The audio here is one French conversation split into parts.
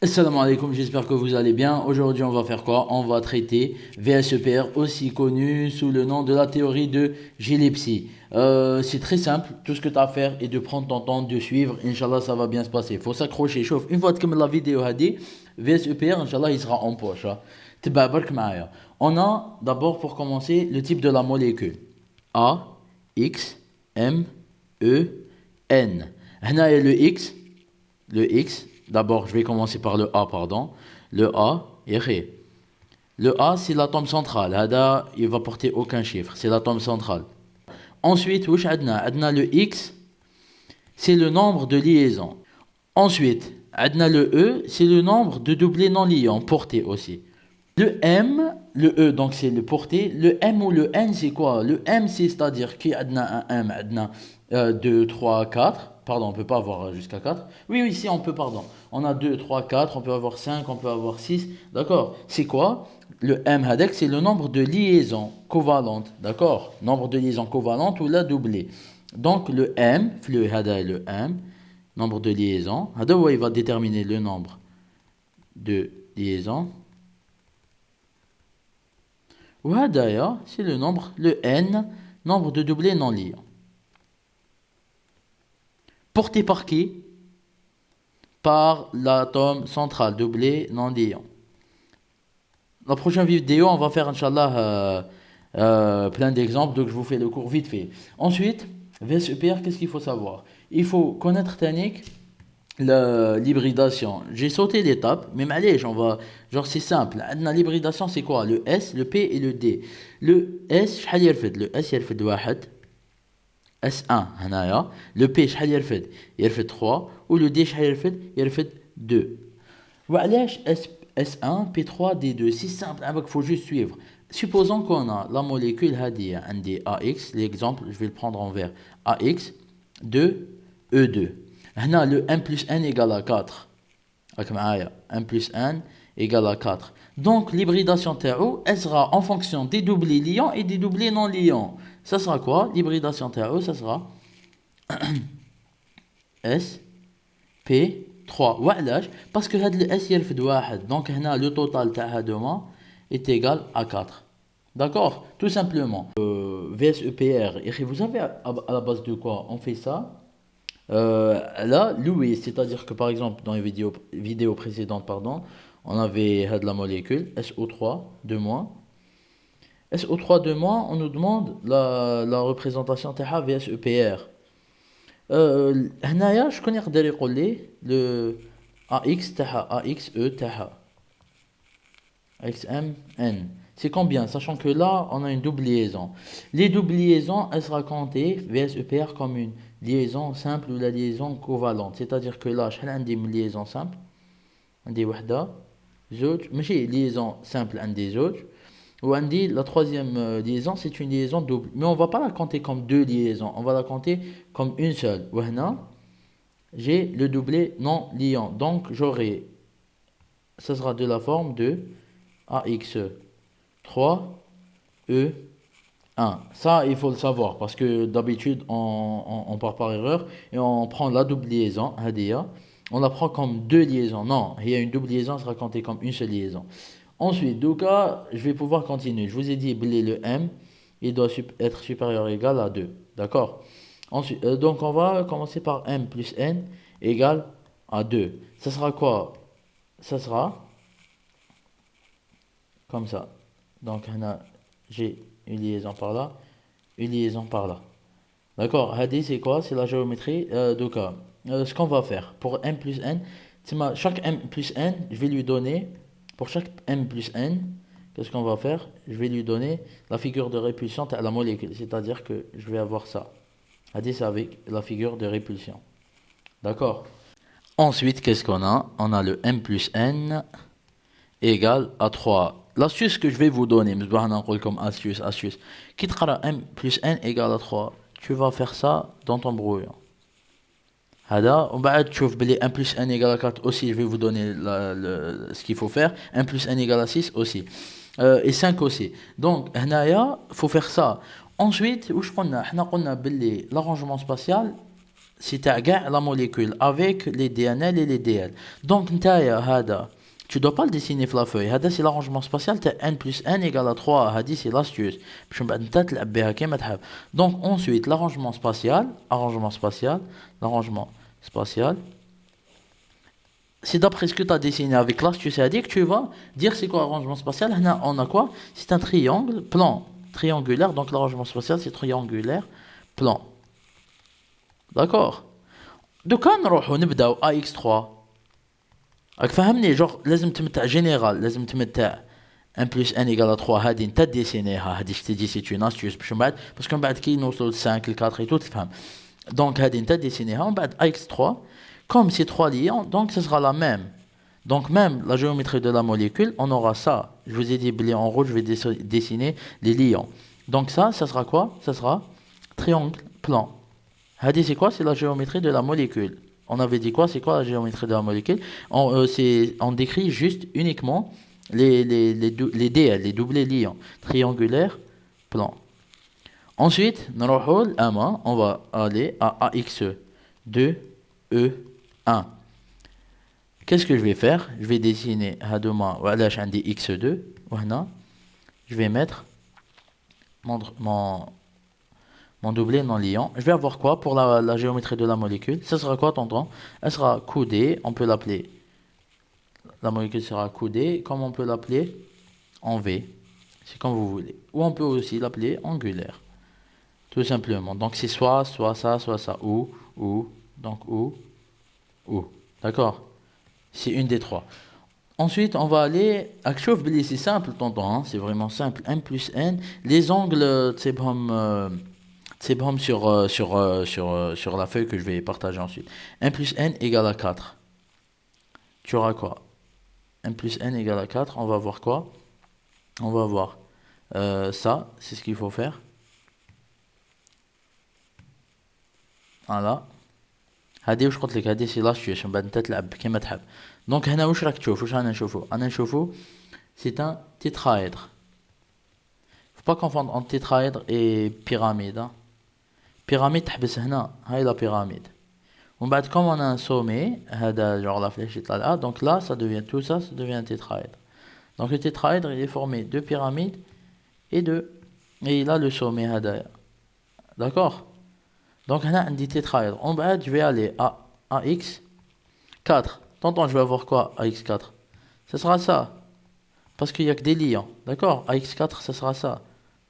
Assalamu alaikum, j'espère que vous allez bien. Aujourd'hui, on va faire quoi? On va traiter VSEPR, aussi connu sous le nom de la théorie de Gillespie. C'est très simple, tout ce que tu as à faire est de prendre ton temps, de suivre. Inch'Allah, ça va bien se passer. Faut s'accrocher, chauffe. Une fois que la vidéo a dit, VSEPR, Inch'Allah, il sera en poche. Hein. Tba bark معايا. On a d'abord pour commencer le type de la molécule. A, X, M, E, N. هنا il y a le X, d'abord je vais commencer par le A, pardon. Le A, يخي. Le A, c'est l'atome central. هذا, il va porter aucun chiffre, c'est l'atome central. Ensuite, وش عندنا؟ عندنا le X, c'est le nombre de liaisons. Ensuite, عندنا le E, c'est le nombre de doublés non liants, portés aussi. Le M, le E, donc c'est le porté. Le M ou le N, c'est quoi? Le M, c'est-à-dire qu'il y a un M, adna 2, 3, 4. Pardon, on ne peut pas avoir jusqu'à 4. Oui, oui, si, on peut, pardon. On a 2, 3, 4, on peut avoir 5, on peut avoir 6. D'accord? C'est quoi? Le M, hadek, c'est le nombre de liaisons covalentes. D'accord? Nombre de liaisons covalentes ou la doublée. Donc le M, le hada est le M, nombre de liaisons. Hada, ouais, il va déterminer le nombre de liaisons. Wahadaya, c'est le nombre, le n, nombre de doublés non liants. Porté par qui? Par l'atome central, doublé non liant. La prochaine vidéo, on va faire, Inch'Allah, plein d'exemples, donc je vous fais le cours vite fait. Ensuite, VSEPR, qu'est-ce qu'il faut savoir? Il faut connaître technique l'hybridation. J'ai sauté l'étape, mais allez, on va, genre c'est simple. L'hybridation c'est quoi? Le S, le P et le D. Le S, شحال يرفد? Le S يرفد واحد. S1 هنايا. Le P شحال يرفد? يرفد 3 ou le D شحال يرفد? يرفد 2. وعلاش S1 P3 D2? C'est simple, il faut juste suivre. Supposons qu'on a la molécule هذه عندي AX, l'exemple, je vais le prendre en vert. AX 2 E2. هنا le 1 plus n égale à 4. راك معايا 1 plus n égale à 4. Donc l'hybridation تاعو elle sera en fonction des doublés liants et des doublés non liants. Ça sera quoi? L'hybridation تاعو ça sera S P 3. وعلاش؟ parce que هاد le S يرفد واحد. Donc هنا le total تاع هادوما est égal à 4. D'accord? Tout simplement. VSEPR, et vous savez à la base de quoi on fait ça? Là, Louis, c'est-à-dire que par exemple, dans les vidéos précédentes, pardon, on avait de la molécule SO3 2 SO3 2 on nous demande la représentation تاعها VSEPR. هنايا شكون يقدر يقول لي le AX تاعها AXE تاعها XMN. C'est combien? Sachant que là, on a une double liaison. Les doubles liaisons, elles sera comptées VSEPR comme une liaison simple ou la liaison covalente. C'est-à-dire que là, شحال عندي من liaison simple عندي وحدة زوج ماشي liaison simple عندي زوج وعندي la troisième liaison c'est une liaison double. Mais on va pas la compter comme deux liaisons, on va la compter comme une seule. وهنا j'ai le doublé non liant. Donc j'aurai, ça sera de la forme de AXE 3 E 1. Ça, il faut le savoir parce que d'habitude, on part par erreur et on prend la double liaison, hadia, on la prend comme deux liaisons. Non, il y a une double liaison, sera comptée comme une seule liaison. Ensuite, donc là, je vais pouvoir continuer. Je vous ai dit, le M, il doit être supérieur ou égal à 2. D'accord? Ensuite, donc on va commencer par M plus N égale à 2. Ça sera quoi? Ça sera comme ça. Donc, j'ai une liaison par là, une liaison par là. D'accord? Hadi, c'est quoi? C'est la géométrie. Donc, ce qu'on va faire pour m plus n, chaque m plus n, je vais lui donner, pour chaque m plus n, qu'est-ce qu'on va faire? Je vais lui donner la figure de répulsion à la molécule. C'est-à-dire que je vais avoir ça. Hadi, c'est avec la figure de répulsion. D'accord? Ensuite, qu'est-ce qu'on a? On a le m plus n égale à 3. L'astuce que je vais vous donner, comme astuce, quitte à m plus n égale à 3, tu vas faire ça dans ton brouillon. Hada, on va تشوف بلي 1 plus n égale à 4 aussi, je vais vous donner ce qu'il faut faire. 1 plus n égale à 6 aussi. Et 5 aussi. Donc, il faut faire ça. Ensuite, où je قلنا, حنا قلنا بلي l'arrangement spatial, c'est la molécule avec les DNL et les DL. Donc, tu ne dois pas le dessiner sur la feuille. C'est l'arrangement spatial, n plus n égale à 3. C'est l'astuce. Donc, ensuite, l'arrangement spatial, c'est d'après ce que tu as dessiné avec l'astuce, c'est-à-dire que tu vas dire c'est quoi l'arrangement spatial. On a quoi? C'est un triangle, plan triangulaire. Donc, l'arrangement spatial, c'est triangulaire, plan. D'accord. Donc, on va AX3. راك فهمني جوغ لازم تمتع جينيرال لازم تمتع 1 بلس ان ايكال 3 هادي انت ديسينيها هادي شتي دي سي اون استيوس باش من بعد باسكو من بعد كي نوصلوا ل 5 ل 4 تو تفهم دونك هادي انت ديسينيها ومن بعد اكس 3 comme c'est 3 liants donc ce sera la même donc même la géométrie de la molécule on aura ça je vous ai dit blé en rouge je vais dessiner les liants donc ça sera quoi ça sera triangle plan hadi c'est quoi c'est la géométrie de la molécule. On avait dit quoi? C'est quoi la géométrie de la molécule? On décrit juste uniquement les DL, les doublés liants. Triangulaire, plan. Ensuite, on va aller à AX2, E1. Qu'est-ce que je vais faire? Je vais dessiner voilà, j'ai un X2. Voilà. Je vais mettre mon doublé non liant. Je vais avoir quoi pour la géométrie de la molécule? Ça sera quoi, tonton? Elle sera coudée, on peut l'appeler. La molécule sera coudée, comme on peut l'appeler en V. C'est comme vous voulez. Ou on peut aussi l'appeler angulaire. Tout simplement. Donc c'est soit ça, soit ça. Ou. Donc ou. D'accord? C'est une des trois. Ensuite, on va aller à c'est simple, tonton. Hein? C'est vraiment simple. 1 plus n. Les angles, c'est bon sur la feuille que je vais partager ensuite. 1 plus n égale à 4. Tu auras quoi? 1 plus n égale à 4. On va voir quoi? On va voir ça. C'est ce qu'il faut faire. Voilà. هذه واش قلت لك هذه سي لاستيوس من بعد انت تلعب كيما تحب دونك هنا واش راك تشوف واش رانا نشوفو سي ان tétraèdre. Faut pas confondre entre tétraèdre et pyramide. Hein. Pyramide تحبس هنا هاي la pyramide. ومن بعد comme on a un sommet هذا genre la flèche est là donc là ça devient tout ça devient un tétraèdre. Donc le tétraèdre il est formé de pyramides et il a le sommet هذا. D'accord? Donc là on dit tétraèdre. En bas je vais aller à AX4. Tonton je vais avoir quoi AX4? Ce sera ça. Parce qu'il n'y a que des liants. D'accord? AX4 ce sera ça.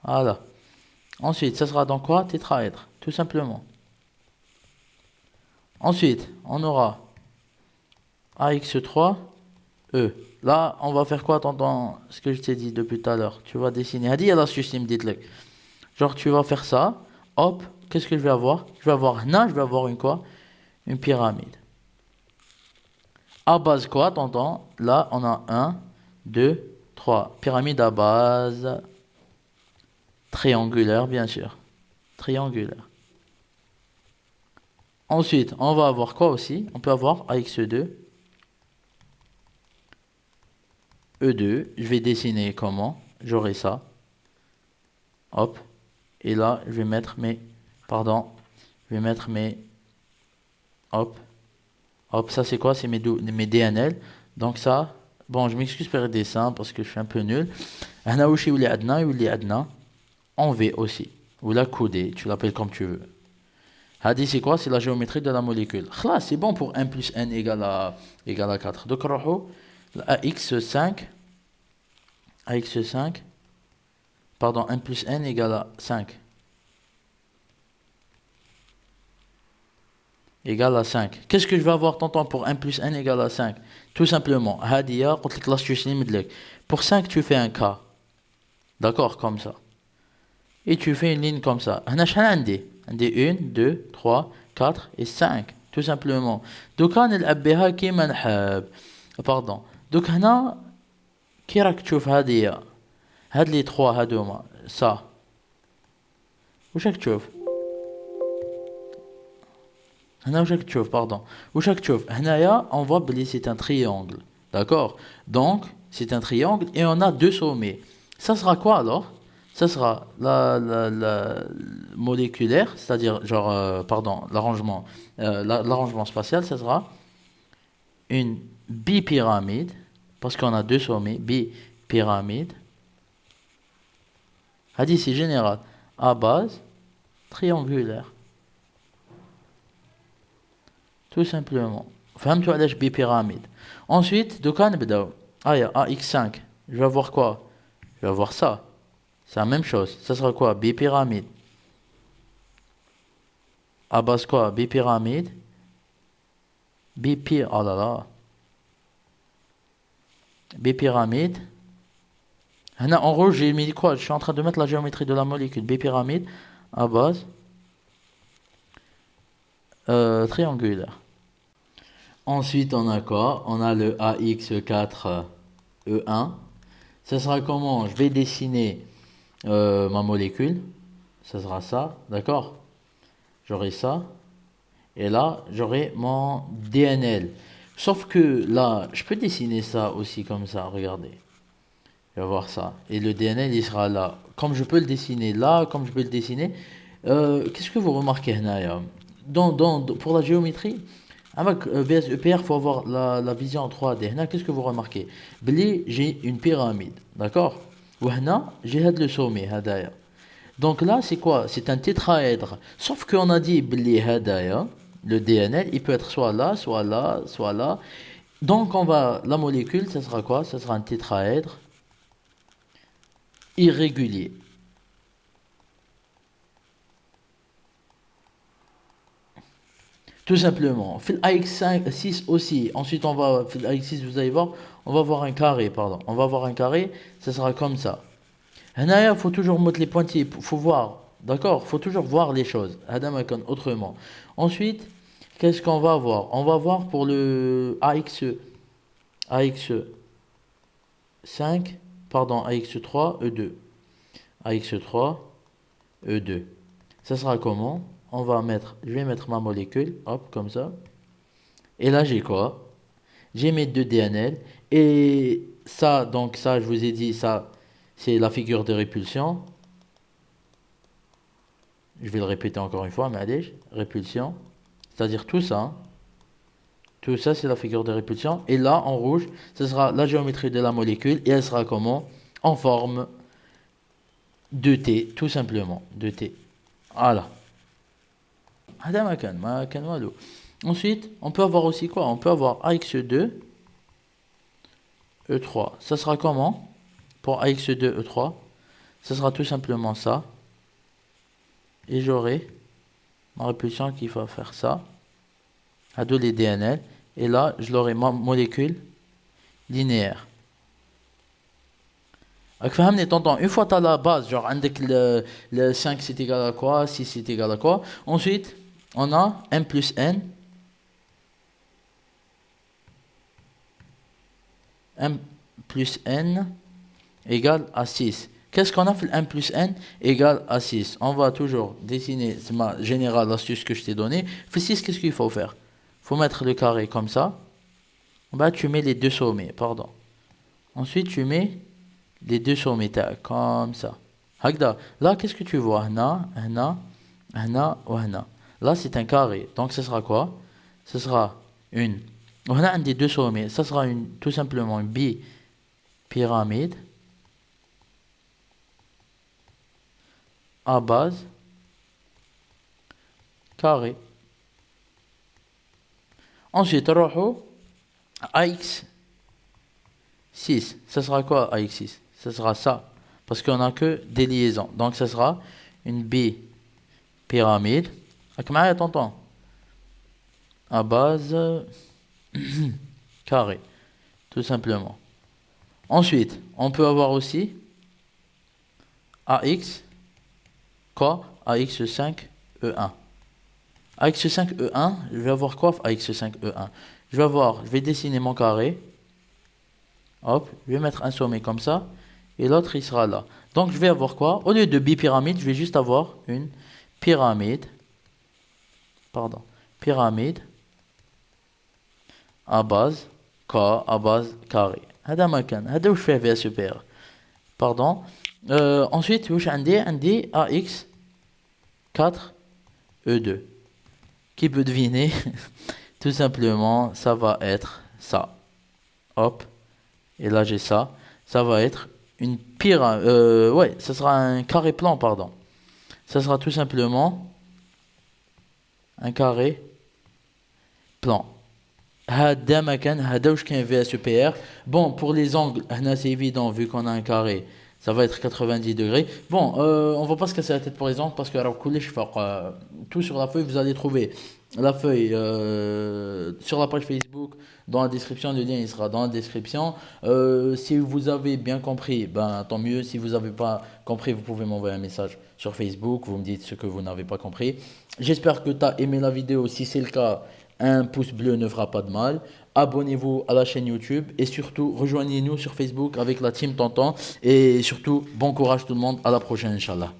Voilà. Ensuite ça sera dans quoi? Tétraèdre. Tout simplement. Ensuite on aura AX3 E. Là on va faire quoi tonton? Ce que je t'ai dit depuis tout à l'heure. Tu vas dessiner. Hadi yalla système dites-le. Genre tu vas faire ça. Hop. Qu'est-ce que je vais avoir? Je vais avoir une quoi? Une pyramide. À base quoi, tonton? Là, on a 1, 2, 3. Pyramide à base triangulaire, bien sûr. Triangulaire. Ensuite, on va avoir quoi aussi? On peut avoir AX2. E2. Je vais dessiner comment? J'aurai ça. Hop. Et là, je vais mettre mes... je vais mettre mes... Hop, ça c'est quoi? C'est mes DNL. Donc ça, bon, je m'excuse pour le dessin parce que je suis un peu nul. En V aussi. Ou la coudée, tu l'appelles comme tu veux. Hadi, c'est quoi? C'est la géométrie de la molécule. C'est bon pour 1 plus n égale à 4. Donc, AX5. Pardon, 1 plus n égale à 5. Égale à 5. Qu'est-ce que je vais avoir tonton pour 1 plus n égale à 5? Tout simplement, Hadia, pour 5, tu fais un K. D'accord, comme ça. Et tu fais une ligne comme ça. On a 1, 2, 3, 4 et 5. Tout simplement. Donc, on a pardon. Donc, on a qui راك Hadia. هاد les 3 هادوما ça. واش راك تشوف؟ هنا واش راك تشوف pardon واش راك تشوف هنايا on voit que c'est un triangle d'accord donc c'est un triangle et on a deux sommets ça sera quoi alors ça sera la moléculaire, c'est-à-dire, genre, pardon, l'arrangement spatial, ça sera une bipyramide, parce qu'on a deux sommets, bipyramide. Hadith, c'est général, à base triangulaire. Tout simplement. فهمتوا علاش bipyramide. Ensuite, de quoi نبداو AX5. Je vais avoir quoi? Je vais avoir ça. C'est la même chose. Ça sera quoi? Bipyramide. À base quoi? Bipyramide. Oh là là. Bipyramide. En rouge, j'ai mis quoi? Je suis en train de mettre la géométrie de la molécule. Bipyramide. À base triangulaire. Ensuite, on a quoi? On a le AX4E1. Ça sera comment? Je vais dessiner ma molécule. Ça sera ça, d'accord? J'aurai ça. Et là, j'aurai mon DNL. Sauf que là, je peux dessiner ça aussi comme ça, regardez. Je vais voir ça. Et le DNL, il sera là. Comme je peux le dessiner là, comme je peux le dessiner. Qu'est-ce que vous remarquez, Naya? Pour la géométrie, avec VS EPR, il faut avoir la vision en 3D. Qu'est-ce que vous remarquez? Bli, j'ai une pyramide, d'accord? Ou j'ai le sommet, hadaya. Donc là, c'est quoi? C'est un tétraèdre. Sauf qu'on a dit bli hadaya, le DNL, il peut être soit là, soit là, soit là. Donc la molécule, ça sera quoi? Ça sera un tétraèdre irrégulier. Tout simplement. Fil AX5, 6 aussi. Ensuite, fil AX6, vous allez voir, on va voir un carré, pardon. On va voir un carré, ça sera comme ça. Il faut toujours mettre les pointillés, faut voir. D'accord? Faut toujours voir les choses. Autrement. Ensuite, qu'est-ce qu'on va voir? On va voir pour le AX5, pardon, AX3, E2. AX3, E2. Ça sera comment? Je vais mettre ma molécule, hop, comme ça. Et là, j'ai quoi? J'ai mes deux DNL. Et ça, donc ça, je vous ai dit, ça, c'est la figure de répulsion. Je vais le répéter encore une fois, mais allez, répulsion. C'est-à-dire tout ça. Hein. Tout ça, c'est la figure de répulsion. Et là, en rouge, ce sera la géométrie de la molécule. Et elle sera comment? En forme de T, tout simplement. De T. Voilà. Ensuite, on peut avoir aussi quoi? On peut avoir AX2, E3. Ça sera comment? Pour AX2, E3, ça sera tout simplement ça. Et j'aurai ma répulsion qui va faire ça. À deux les DNL. Et là, je l'aurai ma molécule linéaire. Une fois que tu as la base, genre le 5 c'est égal à quoi, 6 c'est égal à quoi. Ensuite, on a m plus n. M plus n égale à 6. Qu'est-ce qu'on a fait m plus n égale à 6? On va toujours dessiner, c'est ma générale astuce que je t'ai donnée. Fait 6, qu'est-ce qu'il faut faire? Il faut mettre le carré comme ça. Bah, tu mets les deux sommets, pardon. Ensuite, tu mets les deux sommets, comme ça. Là, qu'est-ce que tu vois? Là, c'est un carré. Donc, ce sera quoi? Ce sera une. On a un des deux sommets. Ça sera tout simplement une bipyramide à base carré. Ensuite, AX6. Ça sera quoi AX6? Ça sera ça. Parce qu'on n'a que des liaisons. Donc, ça sera une bipyramide. Tonton. À base carré. Tout simplement. Ensuite, on peut avoir aussi AX. Quoi? AX5E1. AX5E1, je vais avoir quoi AX5E1? Je vais dessiner mon carré. Hop, je vais mettre un sommet comme ça. Et l'autre, il sera là. Donc, je vais avoir quoi? Au lieu de bipyramide, je vais juste avoir une pyramide. Pardon. Pyramide. À base carré. هذا ما كان. هذا وش فيه super. Pardon. Ensuite, واش عندي AX 4 E2. Qui peut deviner? Tout simplement, ça va être ça. Hop. Et là, j'ai ça. Ça va être une pyramide. Ouais, ça sera un carré plan, pardon. Ça sera tout simplement un carré plan. هذا مكان هذا واش كاين في اس بي ار. Bon, pour les angles, هنا c'est évident vu qu'on a un carré. Ça va être 90 degrés. Bon, on va pas se casser la tête pour les angles parce que alors, tout sur la feuille, vous allez trouver la feuille sur la page Facebook, dans la description. Le lien il sera dans la description. Si vous avez bien compris, ben tant mieux. Si vous n'avez pas compris, vous pouvez m'envoyer un message sur Facebook. Vous me dites ce que vous n'avez pas compris. J'espère que tu as aimé la vidéo. Si c'est le cas, un pouce bleu ne fera pas de mal. Abonnez-vous à la chaîne YouTube et surtout rejoignez-nous sur Facebook avec la team Tonton. Et surtout, bon courage tout le monde. À la prochaine, Inch'Allah.